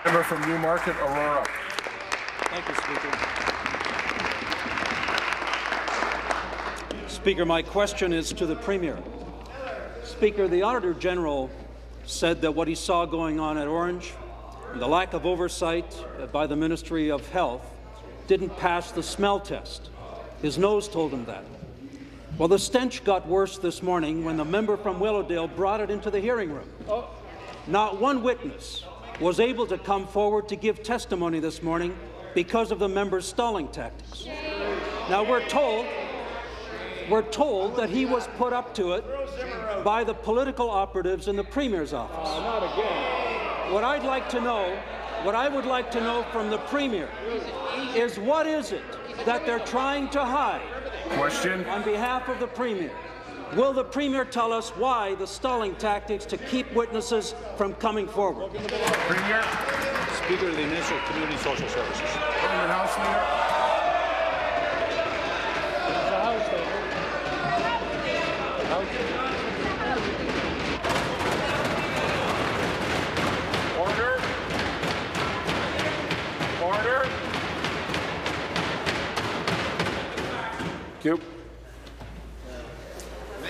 Member from Newmarket, Aurora. Thank you, Speaker. Speaker, my question is to the Premier. Speaker, the Auditor General said that what he saw going on at Ornge, and the lack of oversight by the Ministry of Health, didn't pass the smell test. His nose told him that. Well, the stench got worse this morning when the member from Willowdale brought it into the hearing room. Not one witness was able to come forward to give testimony this morning because of the member's stalling tactics. Now, we're told that he was put up to it by the political operatives in the Premier's office. Not again. What I would like to know from the Premier is what is it that they're trying to hide? Question. On behalf of the Premier, will the Premier tell us why the stalling tactics to keep witnesses from coming forward? Premier. Speaker of the Minister of Community and Social Services. Government House Leader. Order. Order. Thank you.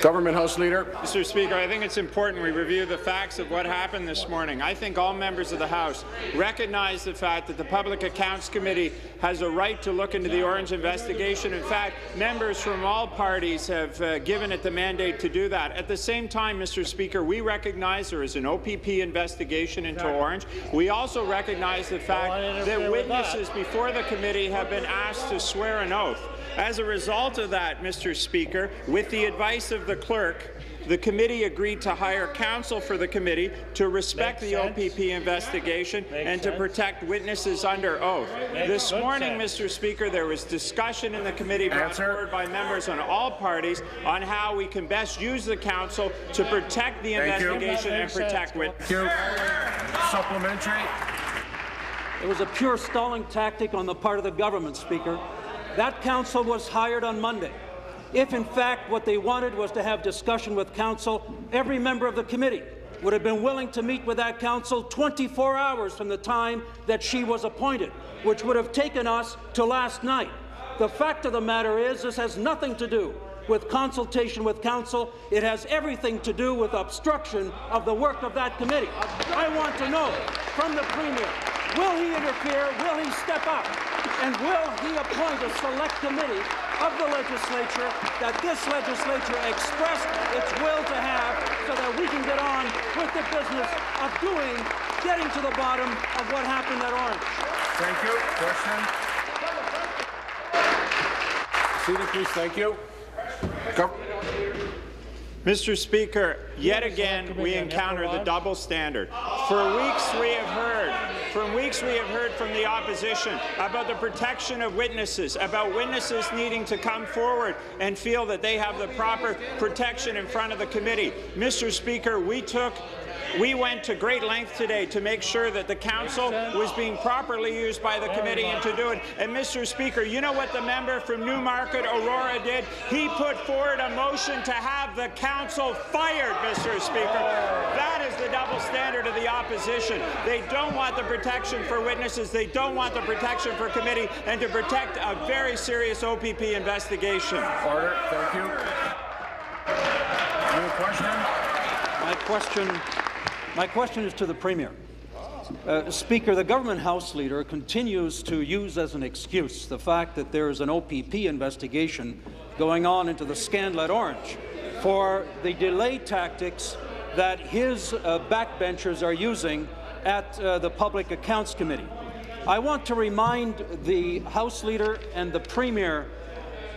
Government House Leader. Mr. Speaker, I think it's important we review the facts of what happened this morning. I think all members of the House recognize the fact that the Public Accounts Committee has a right to look into the Ornge investigation. In fact, members from all parties have given it the mandate to do that. At the same time, Mr. Speaker, we recognize there is an OPP investigation into Ornge. We also recognize the fact that witnesses before the committee have been asked to swear an oath. As a result of that, Mr. Speaker, with the advice of the clerk, the committee agreed to hire counsel for the committee to respect the OPP investigation and to protect witnesses under oath. This morning, Mr. Speaker, there was discussion in the committee brought forward by members on all parties on how we can best use the counsel to protect the investigation and protect witnesses. Supplementary. It was a pure stalling tactic on the part of the government, Speaker. That counsel was hired on Monday. If, in fact, what they wanted was to have discussion with counsel, every member of the committee would have been willing to meet with that counsel 24 hours from the time that she was appointed, which would have taken us to last night. The fact of the matter is this has nothing to do with consultation with counsel. It has everything to do with obstruction of the work of that committee. I want to know from the Premier, will he interfere, will he step up, and will he appoint a select committee of the legislature that this legislature expressed its will to have so that we can get on with the business of getting to the bottom of what happened at Ornge. Thank you. Question. Seated, please. Thank you. Mr. Speaker, yet again we encounter the double standard. For weeks we have heard from the opposition about the protection of witnesses, about witnesses needing to come forward and feel that they have the proper protection in front of the committee. Mr. Speaker, we went to great length today to make sure that the counsel was being properly used by the committee and to do it. And, Mr. Speaker, you know what the member from Newmarket, Aurora, did? He put forward a motion to have the counsel fired, Mr. Speaker. That is the double standard of the opposition. They don't want the protection for witnesses. They don't want the protection for committee and to protect a very serious OPP investigation. Order. Thank you. New question? My question is to the Premier. Speaker, the Government House Leader continues to use as an excuse the fact that there is an OPP investigation going on into the scandal at Ornge for the delay tactics that his backbenchers are using at the Public Accounts Committee. I want to remind the House Leader and the Premier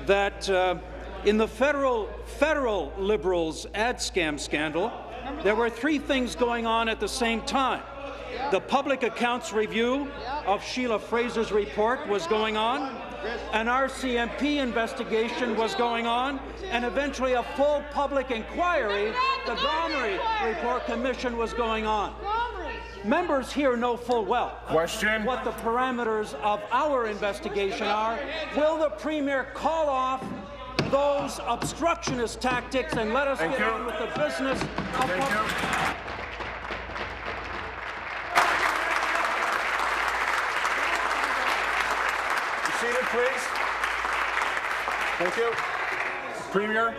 that in the federal Liberals ad scam scandal, there were three things going on at the same time. The public accounts review of Sheila Fraser's report was going on, an RCMP investigation was going on, and eventually a full public inquiry, the Gomery Report Commission, was going on. Members here know full well what the parameters of our investigation are. Will the Premier call off those obstructionist tactics and let us get on with the business of seated, please. Thank you. Premier.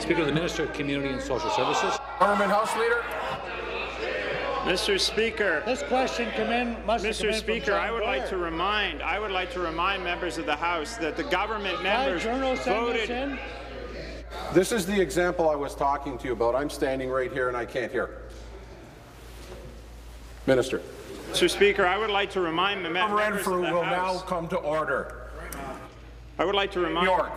Speaker, the Minister of Community and Social Services. Government House Leader. Mr. Speaker. This question Mr. Speaker, I would like to remind members of the House that the government members voted. This is the example I was talking to you about. I'm standing right here and I can't hear. Minister. Mr. Speaker, I would like to remind the members of the will House. now come to order. I would like to remind. York.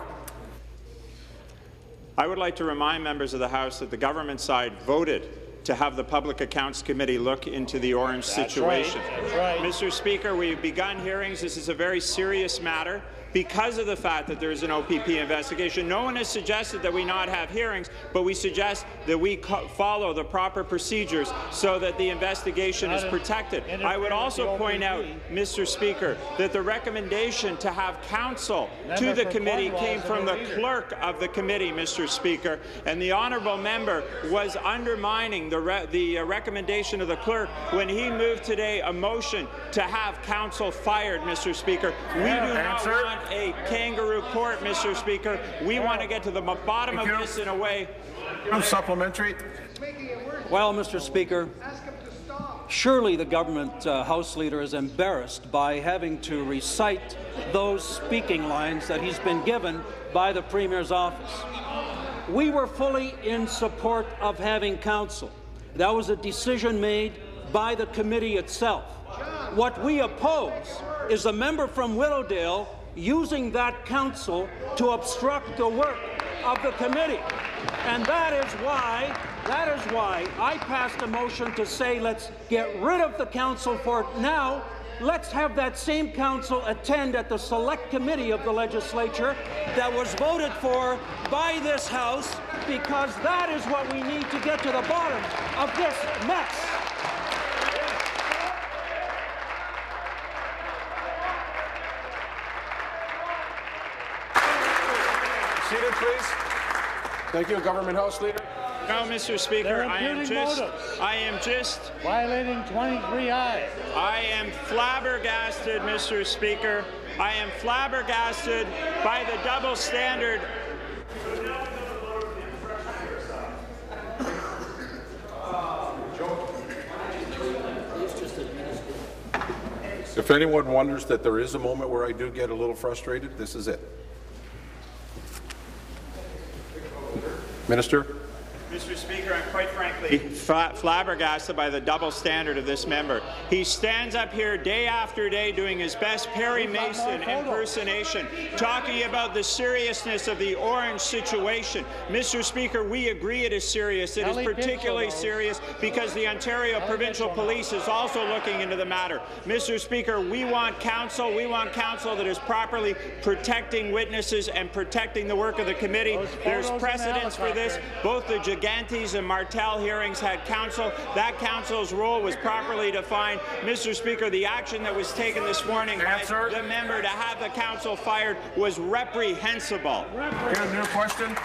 I would like to remind members of the House that the government side voted to have the Public Accounts Committee look into the Ornge situation. That's right. Mr. Speaker, we've begun hearings. This is a very serious matter. Because of the fact that there is an OPP investigation, no one has suggested that we not have hearings, but we suggest that we follow the proper procedures so that the investigation is protected. I would also point out, Mr. Speaker, that the recommendation to have counsel to the committee came from the clerk of the committee, Mr. Speaker, and the honourable member was undermining the recommendation of the clerk when he moved today a motion to have counsel fired, Mr. Speaker. We do not want a kangaroo court, Mr. Speaker. We want to get to the bottom of this in a way. Supplementary. Well, Mr. Speaker, surely the government House Leader is embarrassed by having to recite those speaking lines that he's been given by the Premier's office. We were fully in support of having counsel. That was a decision made by the committee itself. What we oppose is a member from Willowdale using that counsel to obstruct the work of the committee. And that is why I passed a motion to say let's get rid of the counsel for now. Let's have that same counsel attend at the select committee of the legislature that was voted for by this House, because that is what we need to get to the bottom of this mess. Seated, please. Thank you. Government House Leader. No, Mr. Speaker, I am just violating 23I. I am flabbergasted, Mr. Speaker. I am flabbergasted by the double standard. If anyone wonders that there is a moment where I do get a little frustrated, this is it. Minister. Mr. Speaker, I'm quite frankly flabbergasted by the double standard of this member. He stands up here day after day doing his best Perry Mason impersonation, talking about the seriousness of the Ornge situation. Mr. Speaker, we agree it is serious. It is particularly serious because the Ontario Provincial Police is also looking into the matter. Mr. Speaker, we want counsel. We want counsel that is properly protecting witnesses and protecting the work of the committee. There's precedence for this. Both the Gigantes and Martel hearings had counsel. That counsel's role was properly defined. Mr. Speaker, the action that was taken this morning by the member to have the counsel fired was reprehensible. New question.